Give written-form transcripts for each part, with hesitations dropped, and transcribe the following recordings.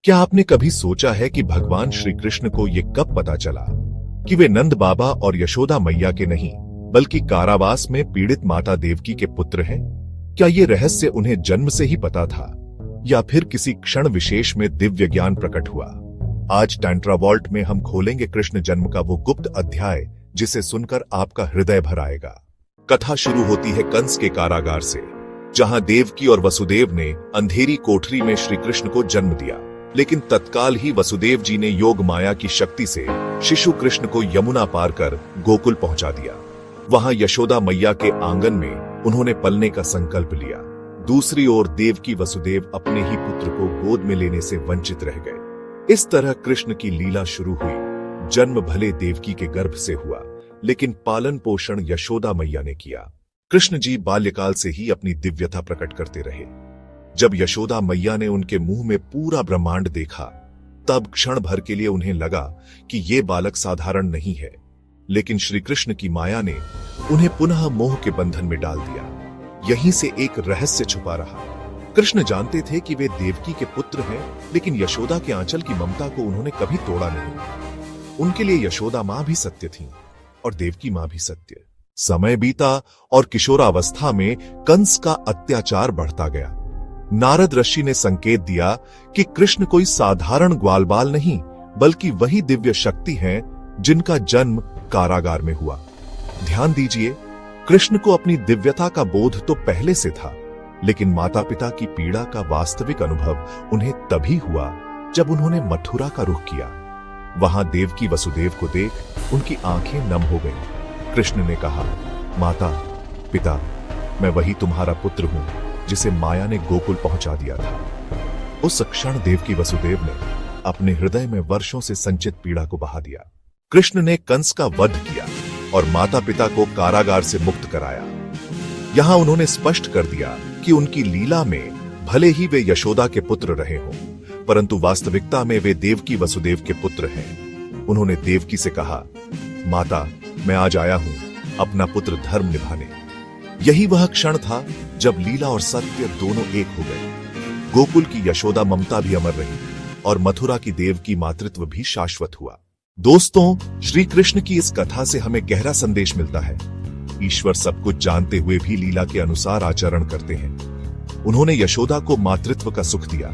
क्या आपने कभी सोचा है कि भगवान श्री कृष्ण को ये कब पता चला कि वे नंद बाबा और यशोदा मैया के नहीं बल्कि कारावास में पीड़ित माता देवकी के पुत्र हैं? क्या ये रहस्य उन्हें जन्म से ही पता था या फिर किसी क्षण विशेष में दिव्य ज्ञान प्रकट हुआ? आज टैंट्रा वॉल्ट में हम खोलेंगे कृष्ण जन्म का वो गुप्त अध्याय जिसे सुनकर आपका हृदय भर आएगा। कथा शुरू होती है कंस के कारागार से, जहां देवकी और वसुदेव ने अंधेरी कोठरी में श्री कृष्ण को जन्म दिया। लेकिन तत्काल ही वसुदेव जी ने योग माया की शक्ति से शिशु कृष्ण को यमुना पार कर गोकुल पहुंचा दिया। वहां यशोदा मैया के आंगन में उन्होंने पलने का संकल्प लिया। दूसरी ओर देवकी वसुदेव अपने ही पुत्र को गोद में लेने से वंचित रह गए। इस तरह कृष्ण की लीला शुरू हुई। जन्म भले देवकी के गर्भ से हुआ, लेकिन पालन पोषण यशोदा मैया ने किया। कृष्ण जी बाल्यकाल से ही अपनी दिव्यता प्रकट करते रहे। जब यशोदा मैया ने उनके मुंह में पूरा ब्रह्मांड देखा, तब क्षण भर के लिए उन्हें लगा कि ये बालक साधारण नहीं है। लेकिन श्री कृष्ण की माया ने उन्हें पुनः मोह के बंधन में डाल दिया। यहीं से एक रहस्य छुपा रहा। कृष्ण जानते थे कि वे देवकी के पुत्र हैं, लेकिन यशोदा के आंचल की ममता को उन्होंने कभी तोड़ा नहीं। उनके लिए यशोदा मां भी सत्य थी और देवकी मां भी सत्य। समय बीता और किशोरावस्था में कंस का अत्याचार बढ़ता गया। नारद ऋषि ने संकेत दिया कि कृष्ण कोई साधारण ग्वालबाल नहीं, बल्कि वही दिव्य शक्ति हैं जिनका जन्म कारागार में हुआ। ध्यान दीजिए, कृष्ण को अपनी दिव्यता का बोध तो पहले से था, लेकिन माता पिता की पीड़ा का वास्तविक अनुभव उन्हें तभी हुआ जब उन्होंने मथुरा का रुख किया। वहां देवकी वसुदेव को देख उनकी आंखें नम हो गईं। कृष्ण ने कहा, माता पिता, मैं वही तुम्हारा पुत्र हूं जिसे माया ने गोकुल पहुंचा दिया था। उस क्षण देवकी वसुदेव ने अपने हृदय में वर्षों से संचित पीड़ा को बहा दिया। कृष्ण ने कंस का वध किया और माता पिता को कारागार से मुक्त कराया। यहां उन्होंने स्पष्ट कर दिया कि उनकी लीला में भले ही वे यशोदा के पुत्र रहे हों, परंतु वास्तविकता में वे देवकी वसुदेव के पुत्र हैं। उन्होंने देवकी से कहा, माता, मैं आज आया हूं अपना पुत्र धर्म निभाने। यही वह क्षण था जब लीला और सत्य दोनों एक हो गए। गोकुल की यशोदा ममता भी अमर रही और मथुरा की देवकी मातृत्व भी शाश्वत हुआ। दोस्तों, श्री कृष्ण की इस कथा से हमें गहरा संदेश मिलता है। ईश्वर सब कुछ जानते हुए भी लीला के अनुसार आचरण करते हैं। उन्होंने यशोदा को मातृत्व का सुख दिया,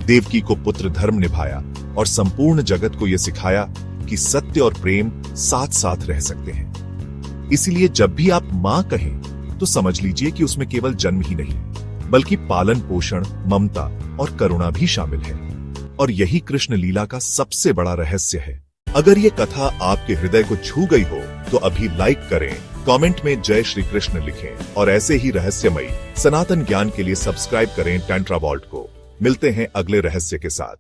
देवकी को पुत्र धर्म निभाया और संपूर्ण जगत को यह सिखाया कि सत्य और प्रेम साथ साथ रह सकते हैं। इसलिए जब भी आप मां कहें तो समझ लीजिए कि उसमें केवल जन्म ही नहीं, बल्कि पालन पोषण, ममता और करुणा भी शामिल है। और यही कृष्ण लीला का सबसे बड़ा रहस्य है। अगर ये कथा आपके हृदय को छू गई हो तो अभी लाइक करें, कमेंट में जय श्री कृष्ण लिखें और ऐसे ही रहस्यमयी सनातन ज्ञान के लिए सब्सक्राइब करें टैंट्रा वॉल्ट को। मिलते हैं अगले रहस्य के साथ।